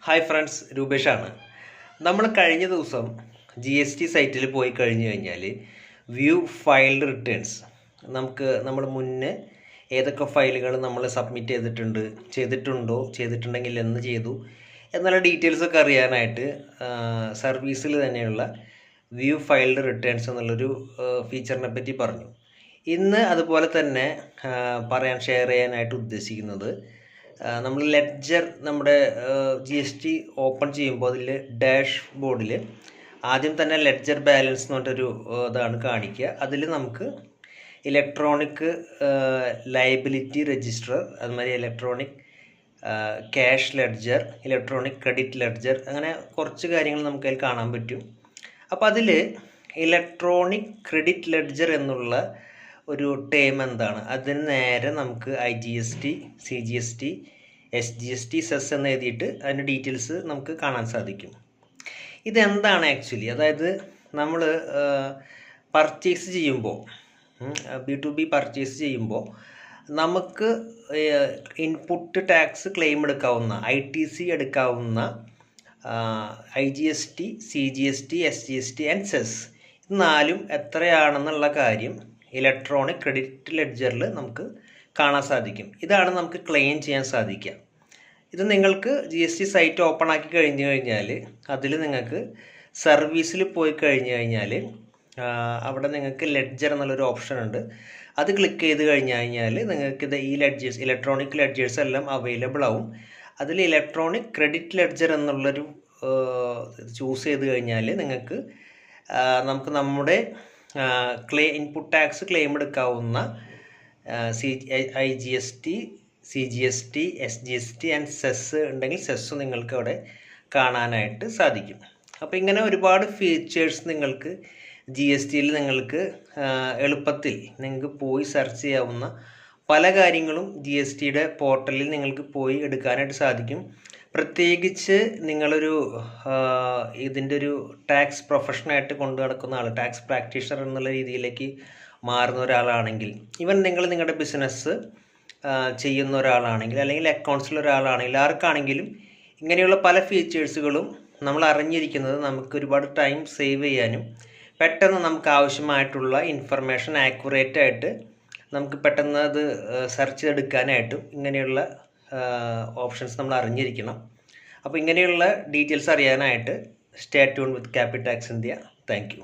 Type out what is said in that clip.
Hi friends, രൂപേഷാണ്. നമ്മൾ കഴിഞ്ഞ ദിവസം GST സൈറ്റിൽ പോയി കഴിഞ്ഞു കഴിഞ്ഞാൽ വ്യൂ ഫയൽഡ് റിട്ടേൺസ് നമ്മൾ മുന്നേ ഏതൊക്കെ ഫയലുകൾ നമ്മൾ സബ്മിറ്റ് ചെയ്തിട്ടുണ്ടെങ്കിൽ എന്ന് ചെയ്തു എന്നുള്ള ഡീറ്റെയിൽസൊക്കെ അറിയാനായിട്ട് സർവീസിൽ തന്നെയുള്ള വ്യൂ ഫയൽഡ് റിട്ടേൺസ് എന്നുള്ളൊരു ഫീച്ചറിനെ പറ്റി പറഞ്ഞു. ഇന്ന് അതുപോലെ തന്നെ ഷെയർ ചെയ്യാനായിട്ട് ഉദ്ദേശിക്കുന്നത്, നമ്മൾ ലെഡ്ജർ നമ്മുടെ GST ഓപ്പൺ ചെയ്യുമ്പോൾ അതിൽ ഡാഷ് ബോർഡിൽ ആദ്യം തന്നെ ലെഡ്ജർ ബാലൻസ് എന്ന് പറഞ്ഞൊരു ഇതാണ് കാണിക്കുക. അതിൽ നമുക്ക് ഇലക്ട്രോണിക് ലയബിലിറ്റി രജിസ്റ്റർ, അതുമാതിരി electronic cash ledger, electronic credit ledger, അങ്ങനെ കുറച്ച് കാര്യങ്ങൾ നമുക്കതിൽ കാണാൻ പറ്റും. അപ്പോൾ അതിൽ ഇലക്ട്രോണിക് ക്രെഡിറ്റ് ലെഡ്ജർ എന്നുള്ള ഒരു ടേം എന്താണ്, അതിന് നേരെ നമുക്ക് IGST, CGST, SGST, സെസ് എന്ന് എഴുതിയിട്ട് അതിൻ്റെ ഡീറ്റെയിൽസ് നമുക്ക് കാണാൻ സാധിക്കും. ഇതെന്താണ് ആക്ച്വലി? അതായത് നമ്മൾ പർച്ചേസ് ചെയ്യുമ്പോൾ, B2B പർച്ചേസ് ചെയ്യുമ്പോൾ നമുക്ക് ഇൻപുട്ട് ടാക്സ് ക്ലെയിം എടുക്കാവുന്ന, ITC എടുക്കാവുന്ന IGST, CGST, SGST and cess, ഇത് നാലും എത്രയാണെന്നുള്ള കാര്യം ഇലക്ട്രോണിക് ക്രെഡിറ്റ് ലെഡ്ജറിൽ നമുക്ക് കാണാൻ സാധിക്കും. ഇതാണ് നമുക്ക് ക്ലെയിം ചെയ്യാൻ സാധിക്കുക. ഇത് നിങ്ങൾക്ക് GST സൈറ്റ് ഓപ്പൺ ആക്കി കഴിഞ്ഞു കഴിഞ്ഞാൽ അതിൽ നിങ്ങൾക്ക് സർവീസിൽ പോയി കഴിഞ്ഞു കഴിഞ്ഞാൽ അവിടെ നിങ്ങൾക്ക് ലെഡ്ജർ എന്നുള്ളൊരു ഓപ്ഷൻ ഉണ്ട്. അത് ക്ലിക്ക് ചെയ്ത് കഴിഞ്ഞു കഴിഞ്ഞാൽ നിങ്ങൾക്ക് ഈ ഇലക്ട്രോണിക് ലെഡ്ജേഴ്സ് എല്ലാം അവൈലബിൾ ആവും. അതിൽ ഇലക്ട്രോണിക് ക്രെഡിറ്റ് ലെഡ്ജർ എന്നുള്ളൊരു ചൂസ് ചെയ്ത് കഴിഞ്ഞാൽ നമുക്ക് നമ്മുടെ ഇൻപുട്ട് ടാക്സ് ക്ലെയിം എടുക്കാവുന്ന IGST, CGST, SGST and cess ഉണ്ടെങ്കിൽ സെസ് നിങ്ങൾക്ക് അവിടെ കാണാനായിട്ട് സാധിക്കും. അപ്പോൾ ഇങ്ങനെ ഒരുപാട് ഫീച്ചേഴ്സ് നിങ്ങൾക്ക് GSTയിൽ നിങ്ങൾക്ക് എളുപ്പത്തിൽ നിങ്ങൾക്ക് പോയി സെർച്ച് ചെയ്യാവുന്ന പല കാര്യങ്ങളും GSTയുടെ പോർട്ടലിൽ നിങ്ങൾക്ക് പോയി എടുക്കാനായിട്ട് സാധിക്കും. പ്രത്യേകിച്ച് നിങ്ങളൊരു ഇതിൻ്റെ ഒരു ടാക്സ് പ്രൊഫഷനായിട്ട് കൊണ്ടു നടക്കുന്ന ആൾ, ടാക്സ് പ്രാക്ടീഷണർ എന്നുള്ള രീതിയിലേക്ക് മാറുന്ന ഒരാളാണെങ്കിൽ, ഈവൻ നിങ്ങളുടെ ബിസിനസ് ചെയ്യുന്ന ഒരാളാണെങ്കിൽ, അല്ലെങ്കിൽ അക്കൗണ്ട്സിൽ ഒരാളാണെങ്കിൽ, ആർക്കാണെങ്കിലും ഇങ്ങനെയുള്ള പല ഫീച്ചേഴ്സുകളും നമ്മൾ അറിഞ്ഞിരിക്കുന്നത് നമുക്ക് ഒരുപാട് ടൈം സേവ് ചെയ്യാനും പെട്ടെന്ന് നമുക്ക് ആവശ്യമായിട്ടുള്ള ഇൻഫർമേഷൻ ആക്യുറേറ്റ് ആയിട്ട് നമുക്ക് പെട്ടെന്ന് അത് സെർച്ച് ചെയ്തെടുക്കാനായിട്ടും ഇങ്ങനെയുള്ള ഓപ്ഷൻസ് നമ്മൾ അറിഞ്ഞിരിക്കണം. അപ്പോൾ ഇങ്ങനെയുള്ള ഡീറ്റെയിൽസ് അറിയാനായിട്ട് stay tune with Capitax India. Thank U.